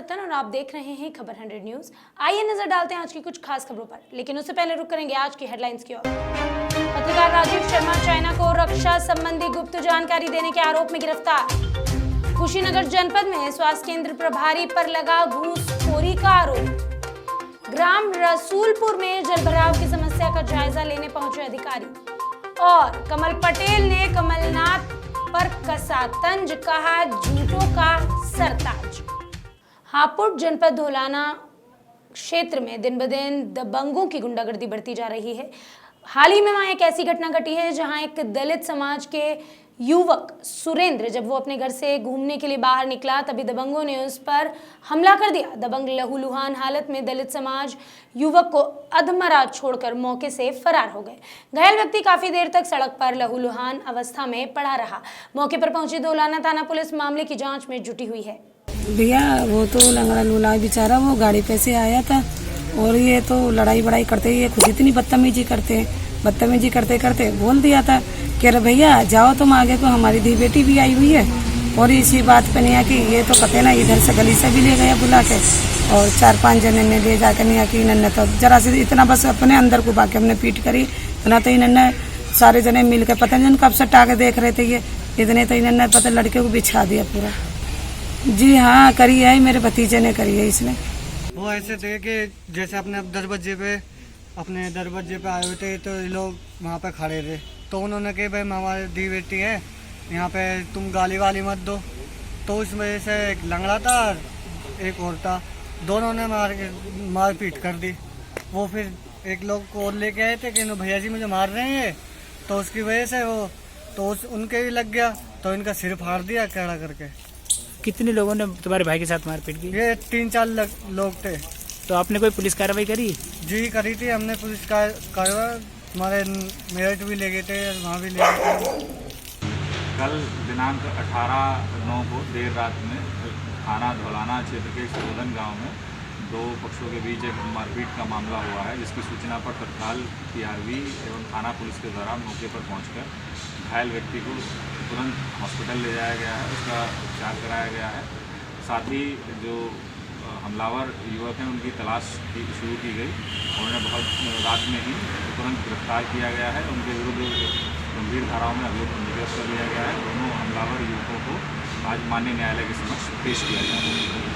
सत्तन और आप देख रहे हैं खबर 100 न्यूज। आइए नजर डालते हैं आज की कुछ खास खबरों पर, लेकिन उससे पहले रुक करेंगे आज की हेडलाइंस की ओर। पत्रकार राजीव शर्मा चाइना को रक्षा संबंधी गुप्त जानकारी देने के आरोप में गिरफ्तार। कुशीनगर जनपद में स्वास्थ्य केंद्र प्रभारी पर लगा घूसखोरी का आरोप। ग्राम रसूलपुर में जलभराव की समस्या का जायजा लेने पहुंचे अधिकारी। और कमल पटेल ने कमलनाथ पर कसा तंज, कहा झूठों का सरताज। हापुड़ जनपद धौलाना क्षेत्र में दिन ब दिन दबंगों की गुंडागर्दी बढ़ती जा रही है। हाल ही में वहां एक ऐसी घटना घटी है जहां एक दलित समाज के युवक सुरेंद्र जब वो अपने घर से घूमने के लिए बाहर निकला तभी दबंगों ने उस पर हमला कर दिया। दबंग लहूलुहान हालत में दलित समाज युवक को अधमरा छोड़कर मौके से फरार हो गए। घायल व्यक्ति काफी देर तक सड़क पर लहूलुहान अवस्था में पड़ा रहा। मौके पर पहुंची धौलाना थाना पुलिस मामले की जांच में जुटी हुई है। भैया वो तो लंगड़ा लूला बेचारा, वो गाड़ी पे से आया था और ये तो लड़ाई बड़ाई करते ही खुद इतनी बदतमीजी करते करते बोल दिया था कि अरे भैया जाओ तुम आगे, को हमारी धी बेटी भी आई हुई है। और इसी बात पे नहीं कि ये तो पते ना इधर से गली से भी ले गया बुला के और 4-5 जने ने ले जाकर नहीं कि इन्होंने तो जरा से इतना बस अपने अंदर को बाकी हमने पीट करी इतना तो इन्होंने सारे जने मिलकर पता नहीं कब से टाके देख रहे थे ये इतने तो इन्होंने पता लड़के को बिछा दिया पूरा। जी हाँ करी है, मेरे भतीजे ने करी है इसने। वो ऐसे थे कि जैसे अपने दरवाजे पे आए हुए थे तो ये लोग वहाँ पे खड़े थे तो उन्होंने कहा भाई हमारी दी बेटी है यहाँ पे तुम गाली वाली मत दो। तो उस वजह से एक लंगड़ा था एक और था, दोनों ने मार पीट कर दी। वो फिर एक लोग को और लेके आए थे कि भैया जी मुझे मार रहे हैं, तो उसकी वजह से वो तो उनके भी लग गया तो इनका सिर फाड़ दिया कैड़ा करके। कितने लोगों ने तुम्हारे भाई के साथ मारपीट की? ये 3-4 लोग थे। तो आपने कोई पुलिस कार्रवाई करी? जी करी थी हमने पुलिस कार्रवाई, हमारे मेरठ भी ले गए थे वहाँ भी ले गए थे। कल दिनांक 18/9 को देर रात में थाना धौलाना क्षेत्र के सोलन गांव में दो पक्षों के बीच एक मारपीट का मामला हुआ है, जिसकी सूचना पर तत्काल PRV एवं थाना पुलिस के द्वारा मौके पर पहुंचकर घायल व्यक्ति को तुरंत हॉस्पिटल ले जाया गया है, उसका उपचार कराया गया है। साथ ही जो हमलावर युवक हैं उनकी तलाश शुरू की गई। उन्होंने बहुत रात में ही तुरंत गिरफ्तार किया गया है। उनके विरुद्ध गंभीर धाराओं में अभियोग पंजीकृत कर लिया गया है। दोनों हमलावर युवकों को आज माननीय न्यायालय के समक्ष पेश किया जाएगा।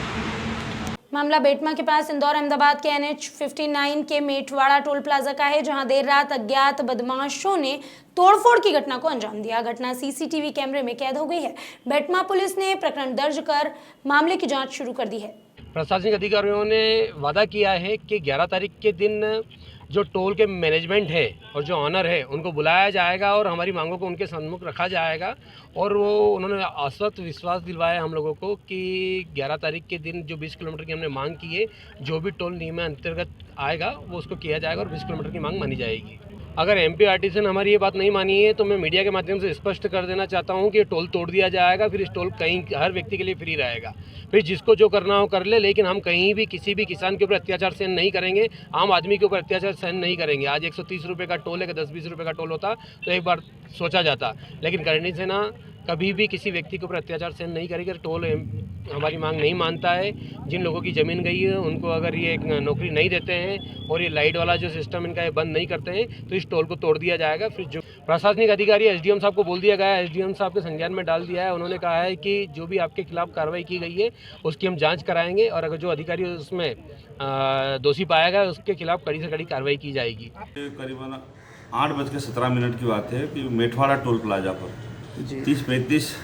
मामला बेटमा के पास इंदौर अहमदाबाद के NH 59 के मेटवाड़ा टोल प्लाजा का है, जहां देर रात अज्ञात बदमाशों ने तोड़फोड़ की घटना को अंजाम दिया। घटना CCTV कैमरे में कैद हो गई है। बेटमा पुलिस ने प्रकरण दर्ज कर मामले की जांच शुरू कर दी है। प्रशासनिक अधिकारियों ने वादा किया है कि 11 तारीख के दिन जो टोल के मैनेजमेंट है और जो ऑनर है उनको बुलाया जाएगा और हमारी मांगों को उनके सम्मुख रखा जाएगा। और वो उन्होंने आश्वस्त विश्वास दिलवाया हम लोगों को कि 11 तारीख के दिन जो 20 किलोमीटर की हमने मांग की है, जो भी टोल नियम अंतर्गत आएगा वो उसको किया जाएगा और 20 किलोमीटर की मांग मानी जाएगी। अगर MPRTC ने हमारी ये बात नहीं मानी है तो मैं मीडिया के माध्यम से स्पष्ट कर देना चाहता हूँ कि टोल तोड़ दिया जाएगा। फिर इस टोल कहीं हर व्यक्ति के लिए फ्री रहेगा। फिर जिसको जो करना हो कर ले, लेकिन हम कहीं भी किसी भी किसान के ऊपर अत्याचार सहन नहीं करेंगे, आम आदमी के ऊपर अत्याचार सहन नहीं करेंगे। आज 130 रुपये का टोल है, 10-20 रुपये का टोल होता तो एक बार सोचा जाता, लेकिन करनी से ना कभी भी किसी व्यक्ति के ऊपर अत्याचार सहन नहीं करेगी। टोल हमारी मांग नहीं मानता है। जिन लोगों की ज़मीन गई है उनको अगर ये नौकरी नहीं देते हैं और ये लाइट वाला जो सिस्टम इनका ये बंद नहीं करते हैं तो इस टोल को तोड़ दिया जाएगा। फिर जो प्रशासनिक अधिकारी SDM साहब को बोल दिया गया है, SDM साहब के संज्ञान में डाल दिया है। उन्होंने कहा है कि जो भी आपके खिलाफ कार्रवाई की गई है उसकी हम जाँच कराएँगे और अगर जो अधिकारी उसमें दोषी पाया गया उसके खिलाफ कड़ी से कड़ी कार्रवाई की जाएगी। करीबन 8:17 की बात है कि मेटवाड़ा टोल प्लाजा पर 30-35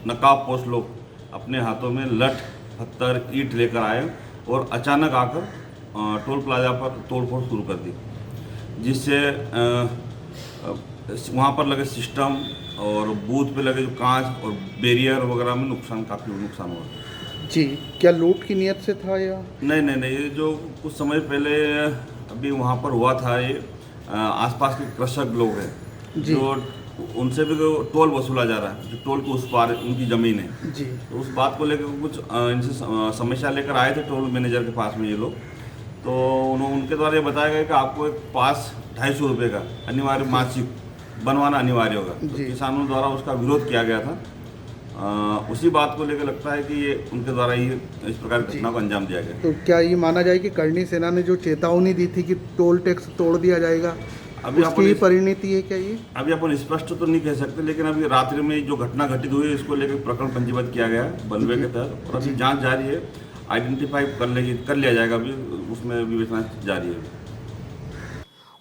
नकाब पोस्ट लोग अपने हाथों में लठ पत्थर ईंट लेकर आए और अचानक आकर टोल प्लाजा पर तोड़फोड़ शुरू कर दी, जिससे वहाँ पर लगे सिस्टम और बूथ पे लगे जो कांच और बैरियर वगैरह में काफ़ी नुकसान हुआ। जी, क्या लूट की नियत से था या? नहीं, ये जो कुछ समय पहले अभी वहाँ पर हुआ था, ये आसपास के कृषक लोग हैं जो उनसे भी टोल वसूला जा रहा है, जो टोल के उस पार उनकी ज़मीन है जी। तो उस बात को लेकर कुछ इनसे समस्या लेकर आए थे टोल मैनेजर के पास में ये लोग। तो उनके द्वारा ये बताया गया कि आपको एक पास 250 रुपये का अनिवार्य मासिक बनवाना अनिवार्य होगा। तो किसानों द्वारा उसका विरोध किया गया था उसी बात को लेकर लगता है कि ये उनके द्वारा ही इस प्रकार की घटना को अंजाम दिया गया। तो क्या ये माना जाए कि करणी सेना ने जो चेतावनी दी थी कि टोल टैक्स तोड़ दिया जाएगा, अभी उसकी ही परिणति है क्या ये? अभी अपन स्पष्ट तो नहीं कह सकते, लेकिन अभी रात्रि में जो घटना घटित हुई है इसको लेकर प्रकरण पंजीबद्ध किया गया है बलवे के तहत, और अभी जांच जारी है। आइडेंटिफाई कर लिया जाएगा, अभी उसमें विवेचना जारी है।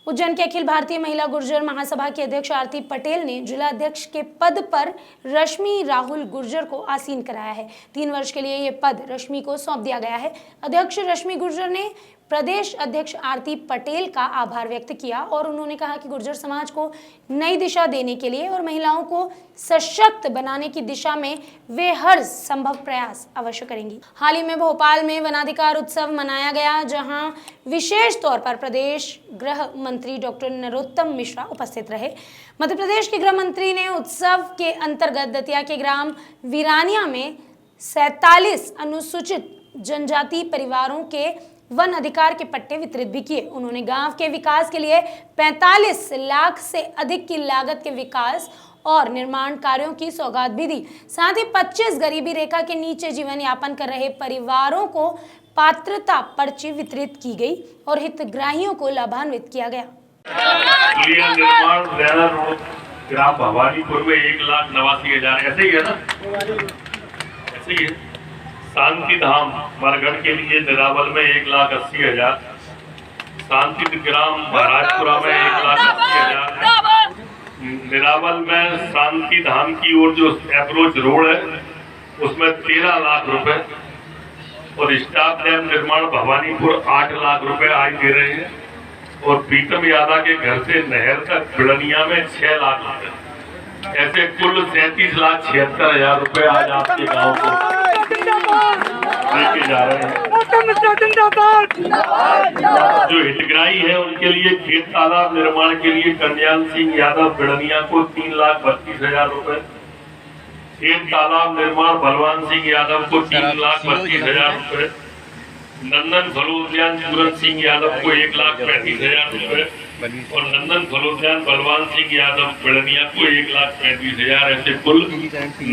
उज्जैन के अखिल भारतीय महिला गुर्जर महासभा की अध्यक्ष आरती पटेल ने जिला अध्यक्ष के पद पर रश्मि राहुल गुर्जर को आसीन कराया है। 3 वर्ष के लिए ये पद रश्मि को सौंप दिया गया है। अध्यक्ष रश्मि गुर्जर ने प्रदेश अध्यक्ष आरती पटेल का आभार व्यक्त किया और उन्होंने कहा कि गुर्जर समाज को नई दिशा देने के लिए और महिलाओं को सशक्त बनाने की दिशा में वे हर संभव प्रयास अवश्य करेंगी। हाल ही में भोपाल में वनाधिकार उत्सव मनाया गया, जहां विशेष तौर पर प्रदेश गृह मंत्री डॉक्टर नरोत्तम मिश्रा उपस्थित रहे। मध्य प्रदेश के गृह मंत्री ने उत्सव के अंतर्गत दतिया के ग्राम वीरानिया में 47 अनुसूचित जनजाति परिवारों के वन अधिकार के पट्टे वितरित भी किए। उन्होंने गांव के विकास के लिए 45 लाख से अधिक की लागत के विकास और निर्माण कार्यों की सौगात भी दी। साथ ही 25 गरीबी रेखा के नीचे जीवन यापन कर रहे परिवारों को पात्रता पर्ची वितरित की गई और हितग्राहियों को लाभान्वित किया गया। निर्माण नया रोड ग्राम भवानीपुर में 1,89,000, ऐसे ही है ना, ऐसे ही है। शांति धाम मरगढ़ के लिए निरावल में 1,80,000, शांति ग्राम महाराजपुरा में 1,80,000, निरावल में शांति धाम की ओर जो अप्रोच रोड है उसमें 13 लाख रुपए, और स्टाफ डैम निर्माण भवानीपुर 8 लाख रुपए आज दे रहे हैं, और प्रीतम यादव के घर से नहर तक बिड़निया में 6 लाख रुपए, ऐसे कुल 37,76,000 रुपए आज आपके गांव को लेके जा रहे हैं। जो हितग्राही है उनके लिए खेत तालाब निर्माण के लिए कल्याण सिंह यादव बिड़निया को 3,32,000 रुपए, खेत तालाब निर्माण बलवान सिंह यादव को 3,32,000 रुपए, नंदन फलोद्यान सूरज सिंह यादव को 1,35,000 रुपए, और नंदन फलोद्यान बलवान सिंह यादव बिड़निया को 1,35,000, ऐसे कुल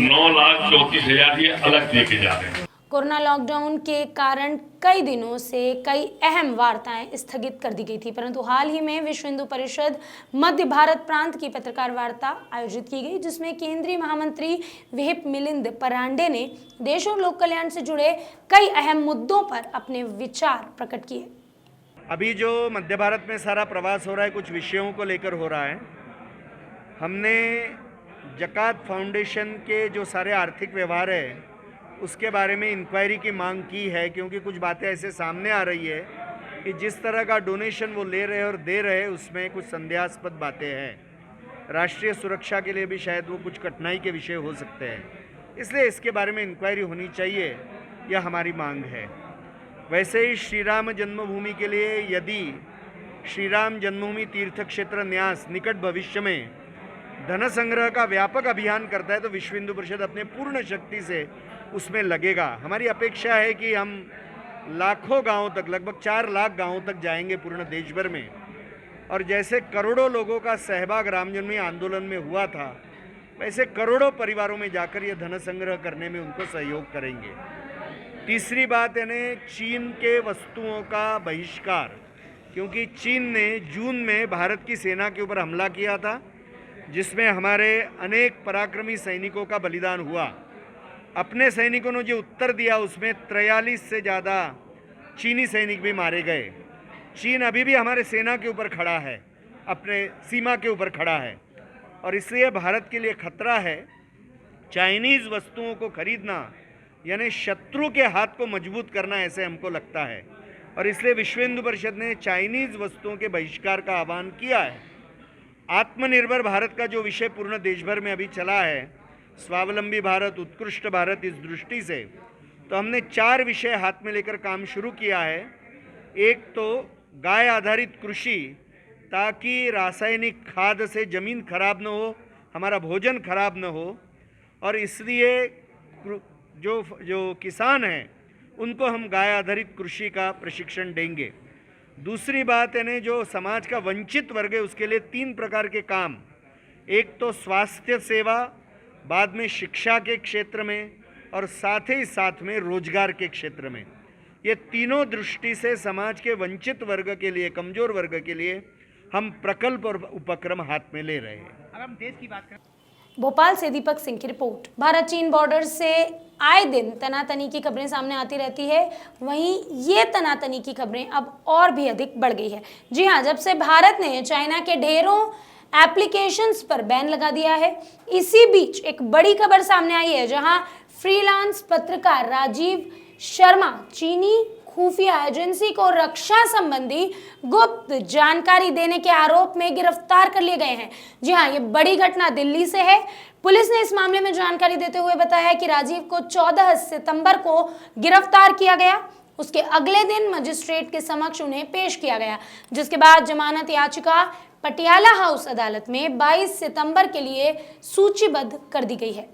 9,34,000 ये अलग देके जा रहे हैं। कोरोना लॉकडाउन के कारण कई दिनों से कई अहम वार्ताएं स्थगित कर दी गई थी, परंतु हाल ही में विश्व हिंदू परिषद मध्य भारत प्रांत की पत्रकार वार्ता आयोजित की गई, जिसमें केंद्रीय महामंत्री विहिप मिलिंद परांडे ने देश और लोक कल्याण से जुड़े कई अहम मुद्दों पर अपने विचार प्रकट किए। अभी जो मध्य भारत में सारा प्रवास हो रहा है, कुछ विषयों को लेकर हो रहा है। हमने जकात फाउंडेशन के जो सारे आर्थिक व्यवहार है उसके बारे में इंक्वायरी की मांग की है, क्योंकि कुछ बातें ऐसे सामने आ रही है कि जिस तरह का डोनेशन वो ले रहे हैं और दे रहे हैं उसमें कुछ संदेहास्पद बातें हैं। राष्ट्रीय सुरक्षा के लिए भी शायद वो कुछ कठिनाई के विषय हो सकते हैं, इसलिए इसके बारे में इंक्वायरी होनी चाहिए, यह हमारी मांग है। वैसे ही श्री राम जन्मभूमि के लिए यदि श्री राम जन्मभूमि तीर्थ क्षेत्र न्यास निकट भविष्य में धन संग्रह का व्यापक अभियान करता है तो विश्व हिंदू परिषद अपने पूर्ण शक्ति से उसमें लगेगा। हमारी अपेक्षा है कि हम लाखों गांवों तक, लगभग 4 लाख गांवों तक जाएंगे पूर्ण देश भर में, और जैसे करोड़ों लोगों का सहभाग राम जन्मभूमि आंदोलन में हुआ था वैसे करोड़ों परिवारों में जाकर ये धन संग्रह करने में उनको सहयोग करेंगे। तीसरी बात यानी चीन के वस्तुओं का बहिष्कार, क्योंकि चीन ने जून में भारत की सेना के ऊपर हमला किया था जिसमें हमारे अनेक पराक्रमी सैनिकों का बलिदान हुआ। अपने सैनिकों ने जो उत्तर दिया उसमें 43 से ज़्यादा चीनी सैनिक भी मारे गए। चीन अभी भी हमारे सेना के ऊपर खड़ा है, अपने सीमा के ऊपर खड़ा है, और इसलिए भारत के लिए खतरा है। चाइनीज़ वस्तुओं को खरीदना यानी शत्रु के हाथ को मजबूत करना, ऐसे हमको लगता है, और इसलिए विश्व हिंदू परिषद ने चाइनीज़ वस्तुओं के बहिष्कार का आह्वान किया है। आत्मनिर्भर भारत का जो विषय पूर्ण देश भर में अभी चला है, स्वावलंबी भारत, उत्कृष्ट भारत, इस दृष्टि से तो हमने 4 विषय हाथ में लेकर काम शुरू किया है। एक तो गाय आधारित कृषि, ताकि रासायनिक खाद से ज़मीन खराब न हो, हमारा भोजन खराब न हो, और इसलिए जो किसान हैं उनको हम गाय आधारित कृषि का प्रशिक्षण देंगे। दूसरी बात है जो समाज का वंचित वर्ग है उसके लिए 3 प्रकार के काम, एक तो स्वास्थ्य सेवा, बाद में शिक्षा के क्षेत्र में और साथ ही साथ में रोजगार के क्षेत्र में, ये तीनों दृष्टि से समाज के वंचित वर्ग के लिए, कमजोर वर्ग के लिए हम प्रकल्प और उपक्रम हाथ में ले रहे हैं। अब हम देश की बात करें। भोपाल से दीपक सिंह की रिपोर्ट। भारत चीन बॉर्डर से आए दिन तनातनी की खबरें सामने आती रहती है, वहीं ये तनातनी की खबरें अब और भी अधिक बढ़ गई है। जी हां, जब से भारत ने चाइना के ढेरों एप्लीकेशंस पर बैन लगा दिया है, इसी बीच एक बड़ी खबर सामने आई है, जहां फ्रीलांस पत्रकार राजीव शर्मा चीनी खुफिया एजेंसी को रक्षा संबंधी गुप्त जानकारी देने के आरोप में गिरफ्तार कर लिए गए हैं। जी हां, ये बड़ी घटना दिल्ली से है। पुलिस ने इस मामले में जानकारी देते हुए बताया कि राजीव को 14 सितंबर को गिरफ्तार किया गया। उसके अगले दिन मजिस्ट्रेट के समक्ष उन्हें पेश किया गया, जिसके बाद जमानत याचिका पटियाला हाउस अदालत में 22 सितंबर के लिए सूचीबद्ध कर दी गई है।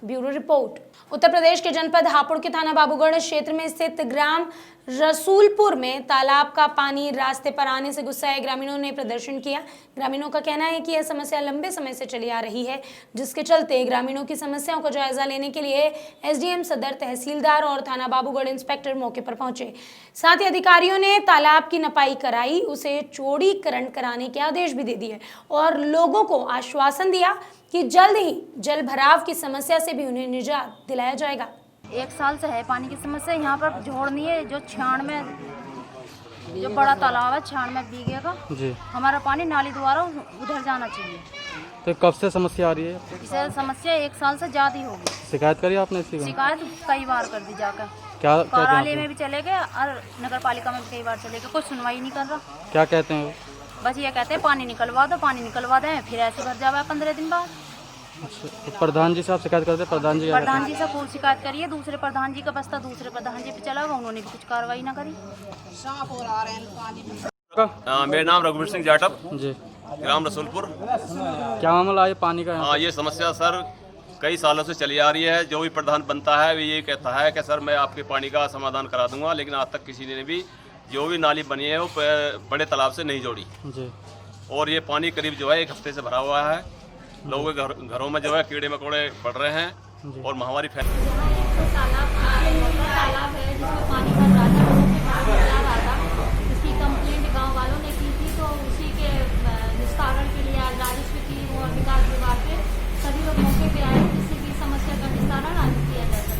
Bureau report. उत्तर प्रदेश के जनपद हापुड़ के थाना बाबूगढ़ क्षेत्र में स्थित ग्राम रसूलपुर में तालाब का पानी रास्ते पर आने से गुस्साए ग्रामीणों ने प्रदर्शन किया। ग्रामीणों का कहना है कि यह समस्या लंबे समय से चली आ रही है, जिसके चलते ग्रामीणों की समस्याओं को जायजा लेने के लिए एसडीएम सदर, तहसीलदार और थाना बाबूगढ़ इंस्पेक्टर मौके पर पहुंचे। साथ ही अधिकारियों ने तालाब की नपाई कराई, उसे चौड़ीकरण कराने के आदेश भी दे दिए और लोगों को आश्वासन दिया कि जल्द ही जल भराव की समस्या से भी उन्हें निजात दिलाया जाएगा। 1 साल से है पानी की समस्या यहाँ पर। जोड़नी है जो 96 जो बड़ा तालाब है 96 बीघे का जी, हमारा पानी नाली द्वारा उधर जाना चाहिए। तो कब से समस्या आ रही है? इसे समस्या 1 साल से ज्यादा ही होगी। शिकायत करी आपने इसकी? शिकायत कई बार कर दी जाकर। क्या कार्यालय में भी चले गए और नगर पालिका में भी कई बार चले गए, कोई सुनवाई नहीं कर रहा। क्या कहते हैं वो? बस ये कहते हैं पानी निकलवा दो, पानी निकलवा दें, फिर ऐसे भर जावा 15 दिन बाद। अच्छा, तो प्रधान जी से आप शिकायत करते हैं? प्रधान जी से खूब शिकायत करिए, दूसरे प्रधान जी का बस्ता दूसरे प्रधान जी पे चला हुआ, उन्होंने भी कुछ कार्रवाई ना करी। मेरा नाम रघुवीर सिंह जाटव जी, ग्राम रसूलपुर। क्या मामला है पानी का? हाँ, ये समस्या सर कई सालों से चली आ रही है। जो भी प्रधान बनता है वो ये कहता है कि सर मैं आपके पानी का समाधान करा दूंगा, लेकिन आज तक किसी ने भी जो भी नाली बनी है वो बड़े तालाब से नहीं जोड़ी जी। और ये पानी करीब जो है 1 हफ्ते से भरा हुआ है। लोगों के घरों में जो है कीड़े मकोड़े पड़ रहे हैं और महामारी फैल रही है। तालाब है जिसमें पानी भर रहा था, लोगों के पास जा रहा था, इसकी कंप्लेंट गांव वालों ने की थी, तो उसी के निस्तारण के लिए आज राजस्व की और विकास विभाग के सभी लोग मौके पे आए, जिससे की समस्या का निस्तारण आज किया जा सके।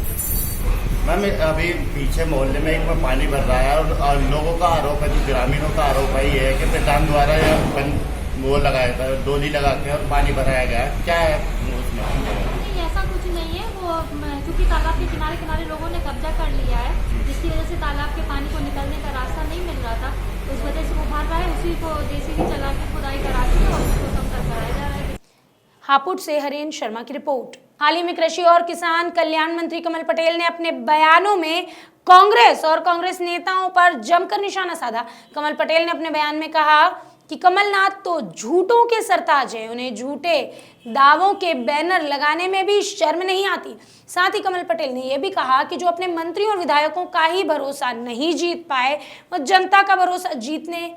मैम अभी पीछे मोहल्ले में एक में पानी भर रहा है और लोगों का आरोप है, जो ग्रामीणों का आरोप है ये है कि प्रधान द्वारा वो लगाया था, डोली लगा के और पानी भराया गया। क्या है उसमें? नहीं, ऐसा कुछ नहीं है। वो क्योंकि तालाब के किनारे किनारे लोगों ने कब्जा कर लिया है, जिसकी वजह से तालाब के पानी को निकलने का रास्ता नहीं मिल रहा था, तो उस वजह से वो भर रहा है। उसी को जेसीबी चला के खुदाई करा के और उसको समतल कराया जा रहा है। हापुड़ से हरेंद्र शर्मा की रिपोर्ट। हाल ही में कृषि और किसान कल्याण मंत्री कमल पटेल ने अपने बयानों में कांग्रेस और कांग्रेस नेताओं पर जमकर निशाना साधा। कमल पटेल ने अपने बयान में कहा कि कमलनाथ तो झूठों के सरताज हैं, उन्हें झूठे दावों के बैनर लगाने में भी शर्म नहीं आती। साथ ही कमल पटेल ने यह भी कहा कि जो अपने मंत्रियों और विधायकों का ही भरोसा नहीं जीत पाए, वो जनता का भरोसा जीतने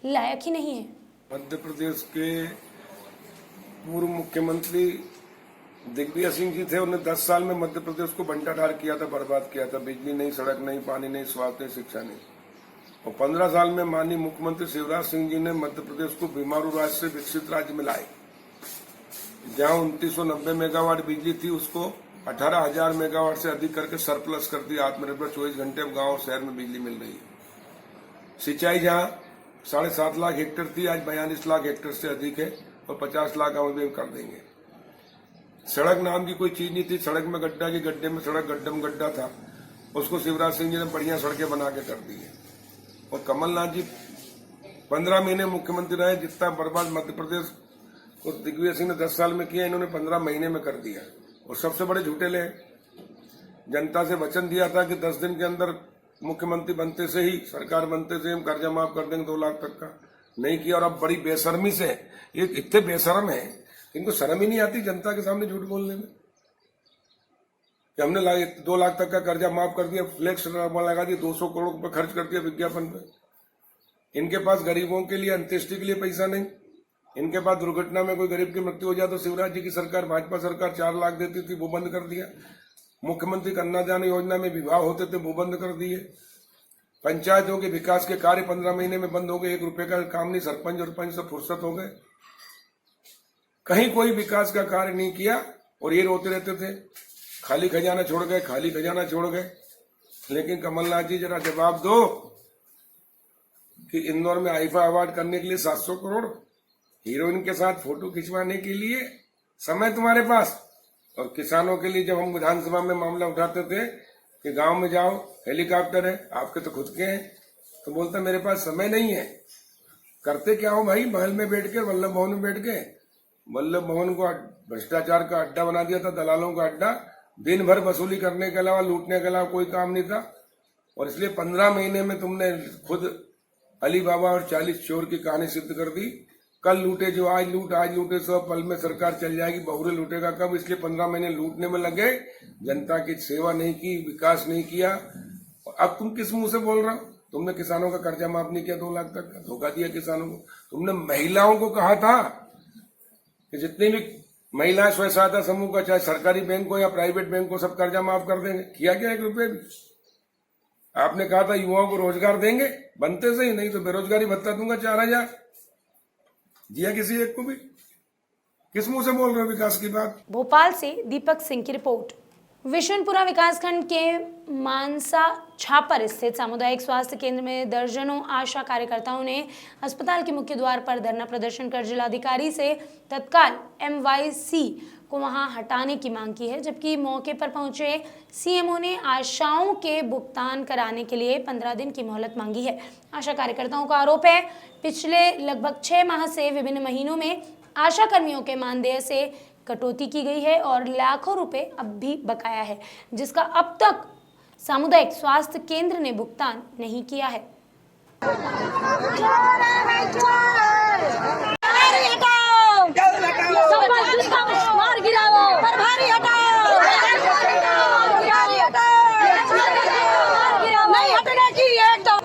लायक ही नहीं है। मध्य प्रदेश के पूर्व मुख्यमंत्री दिग्विजय सिंह जी थे, उन्होंने 10 साल में मध्य प्रदेश को बंटाढार किया था, बर्बाद किया था। बिजली नहीं, सड़क नहीं, पानी नहीं, स्वास्थ्य नहीं, शिक्षा नहीं। और 15 साल में माननीय मुख्यमंत्री शिवराज सिंह जी ने मध्य प्रदेश को बीमारू राज्य से विकसित राज्य में लाए। जहां 2990 मेगावाट बिजली थी, उसको 18,000 मेगावाट से अधिक करके सरप्लस कर दिया। आत्मनिर्भर 24 घंटे अब गांव और शहर में बिजली मिल रही है। सिंचाई जहां 7.5 लाख हेक्टेयर थी, आज 42 लाख हेक्टेयर से अधिक है और 50 लाख गांव में कर देंगे। सड़क नाम की कोई चीज नहीं थी, सड़क में गड्ढा की गड्ढे में सड़क, गड्ढे में गड्ढा था, उसको शिवराज सिंह जी ने बढ़िया सड़कें बना के कर दी है। और कमलनाथ जी 15 महीने मुख्यमंत्री रहे, जितना बर्बाद मध्य प्रदेश को दिग्विजय सिंह ने 10 साल में किया, इन्होंने 15 महीने में कर दिया। और सबसे बड़े झूठेले जनता से वचन दिया था कि 10 दिन के अंदर मुख्यमंत्री बनते से ही, सरकार बनते से हम कर्जा माफ कर देंगे 2 लाख तक का, नहीं किया। और अब बड़ी बेशर्मी से, ये इतने बेशर्म है, इनको शर्म ही नहीं आती जनता के सामने झूठ बोलने में। हमने 2 लाख तक का कर्जा माफ कर दिया, फ्लेक्स लगा दिया, 200 करोड़ रुपए खर्च कर दिया विज्ञापन पे। इनके पास गरीबों के लिए अंत्येष्टि के लिए पैसा नहीं, इनके पास दुर्घटना में कोई गरीब की मृत्यु हो जाए तो शिवराज जी की सरकार, भाजपा सरकार 4 लाख देती थी, वो बंद कर दिया। मुख्यमंत्री कन्यादान योजना में विवाह होते थे, वो बंद कर दिए। पंचायतों के विकास के कार्य 15 महीने में बंद हो गए। 1 रुपए का काम नहीं, सरपंच और पंच से फुर्सत हो गए। कहीं कोई विकास का कार्य नहीं किया और ये रोते रहते थे खाली खजाना छोड़ गए, खाली खजाना छोड़ गए। लेकिन कमलनाथ जी जरा जवाब दो कि इंदौर में आईफा अवार्ड करने के लिए 700 करोड़, हीरोइन के साथ फोटो खिंचवाने के लिए समय तुम्हारे पास, और किसानों के लिए जब हम विधानसभा में मामला उठाते थे कि गांव में जाओ, हेलीकॉप्टर है, आपके तो खुद के हैं, तो बोलता मेरे पास समय नहीं है। करते क्या हो भाई, महल में बैठ के, वल्लभ भवन में बैठ के, वल्लभ भवन को भ्रष्टाचार का अड्डा बना दिया था, दलालों का अड्डा। दिन भर वसूली करने के अलावा, लूटने के अलावा कोई काम नहीं था। और इसलिए 15 महीने में तुमने खुद अली बाबा और 40 चोर की कहानी सिद्ध कर दी। कल लूटे जो आज लूटे 100 पल में सरकार चल जाएगी, बहुरे लूटेगा कब। इसलिए 15 महीने लूटने में लगे, जनता की सेवा नहीं की, विकास नहीं किया। अब तुम किस मुंह से बोल रहे हो? तुमने किसानों का कर्जा माफ नहीं किया 2 लाख तक का, धोखा दिया किसानों को। तुमने महिलाओं को कहा था कि जितनी भी महिला स्वयं सहायता समूह का, चाहे सरकारी बैंक हो या प्राइवेट बैंक हो, सब कर्जा माफ कर देंगे। किया क्या 1 रुपये भी? आपने कहा था युवाओं को रोजगार देंगे, बनते से ही, नहीं तो बेरोजगारी भत्ता दूंगा 4000। दिया किसी एक को भी? किस मुंह से बोल रहे हो विकास की बात? भोपाल से दीपक सिंह की रिपोर्ट। विशुनपुरा विकासखंड के मानसा छापर स्थित सामुदायिक स्वास्थ्य केंद्र में दर्जनों आशा कार्यकर्ताओं ने अस्पताल के मुख्य द्वार पर धरना प्रदर्शन कर जिलाधिकारी से तत्काल MYC को वहां हटाने की मांग की है। जबकि मौके पर पहुंचे CMO ने आशाओं के भुगतान कराने के लिए 15 दिन की मोहलत मांगी है। आशा कार्यकर्ताओं का आरोप है पिछले लगभग 6 माह से विभिन्न महीनों में आशा कर्मियों के मानदेय से कटौती की गई है और लाखों रुपए अब भी बकाया है, जिसका अब तक सामुदायिक स्वास्थ्य केंद्र ने भुगतान नहीं किया है।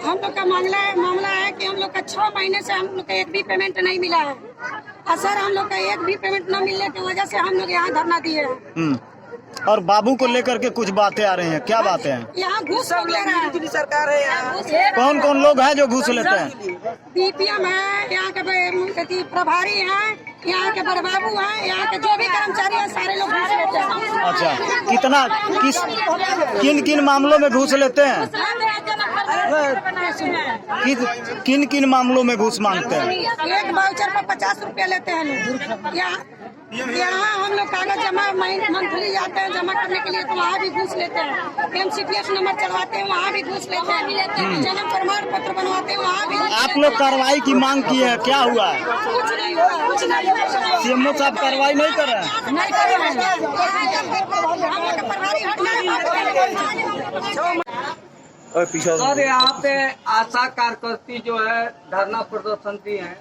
हम लोग का मामला है कि हम लोग का 6 महीने से हम लोग का एक भी पेमेंट नहीं मिला है। और सर हम लोग का एक भी पेमेंट न मिलने की वजह से हम लोग यहाँ धरना दिए हैं। और बाबू को लेकर के कुछ बातें आ रही हैं, क्या बातें हैं? यहाँ घूस ले रहा है सरकार है यहाँ। कौन कौन लोग हैं जो घूस लेते हैं? DPM है, यहाँ के प्रभारी हैं, यहाँ के बड़े बाबू हैं, यहाँ के जो भी कर्मचारी हैं, सारे लोग घूस लेते हैं। अच्छा, कितना, किन किन मामलों में घूस लेते हैं? किन किन मामलों में घूस मांगते हैं? एक वाउचर पर 50 रुपया लेते हैं लोग। यहाँ हम लोग कागज जमा मंथली जाते हैं जमा करने के लिए, तो वहाँ भी घूस लेते हैं। MCPS नंबर चलवाते हैं, वहाँ भी घूस लेते हैं। जन्म प्रमाण पत्र बनवाते हैं, वहाँ भी। आप लोग कार्रवाई की मांग की है, क्या हुआ? कुछ नहीं हुआ, कुछ नहीं हुआ। CMO साहब कार्रवाई नहीं कर रहे हैं? नहीं कर रहे हैं। सर यहाँ पे आशा कार्यकर्ती जो है धरना प्रदर्शन की है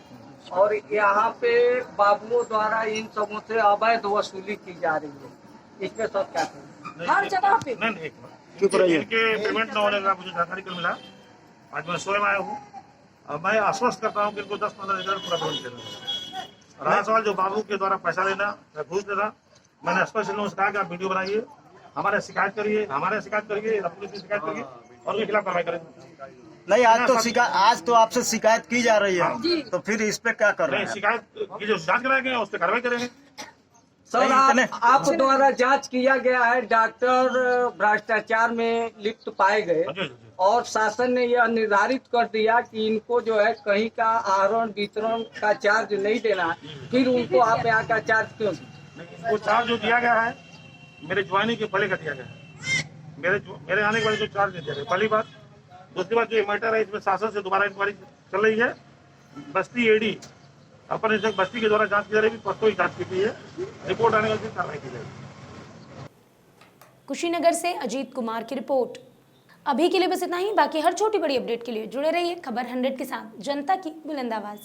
और यहाँ पे बाबुओं द्वारा इन सबों से अवैध वसूली की जा रही है। इसमें सब क्या करें? हर जगह पे चुप रहिए। इनके पेमेंट न होने का मुझे जानकारी कल मिला। आज मैं स्वयं आया हूँ और मैं आश्वस्त करता हूँ कि इनको 10-15 हजार पूरा पेमेंट देना। रहा सवाल जो बाबू के द्वारा पैसा लेना या घूस देना, मैंने स्पष्ट लोगों से कहा कि आप वीडियो बनाइए, हमारे शिकायत करिए, पुलिस की शिकायत करिए और उनके खिलाफ कार्रवाई करें। नहीं, आज तो आपसे शिकायत की जा रही है, तो फिर इस पे क्या कर रहे हैं? शिकायत की जो जांच कराएंगे उस पर कार्रवाई करेंगे। सर आप द्वारा जांच किया गया है, डॉक्टर भ्रष्टाचार में लिप्त पाए गए और शासन ने यह निर्धारित कर दिया कि इनको जो है कहीं का आहरण वितरण का चार्ज नहीं देना, फिर उनको आप यहाँ का चार्ज क्यों? वो चार्ज जो दिया गया है मेरे ज्वाइनिंग के पहले का दिया गया है, मेरे आने के बाद जो चार्ज नहीं दिया गया, पहली बात। दूसरी बात, जो मैटर है इसमें शासन से दोबारा इंक्वायरी चल रही है। बस्ती AD अपर निरीक्षक बस्ती के द्वारा जांच की जा रही है, परसों ही जांच की गई है, रिपोर्ट आने के बाद कार्रवाई की जाएगी। कुशीनगर से अजीत कुमार की रिपोर्ट। अभी के लिए बस इतना ही। बाकी हर छोटी बड़ी अपडेट के लिए जुड़े रहिए खबर 100 के साथ, जनता की बुलंद आवाज।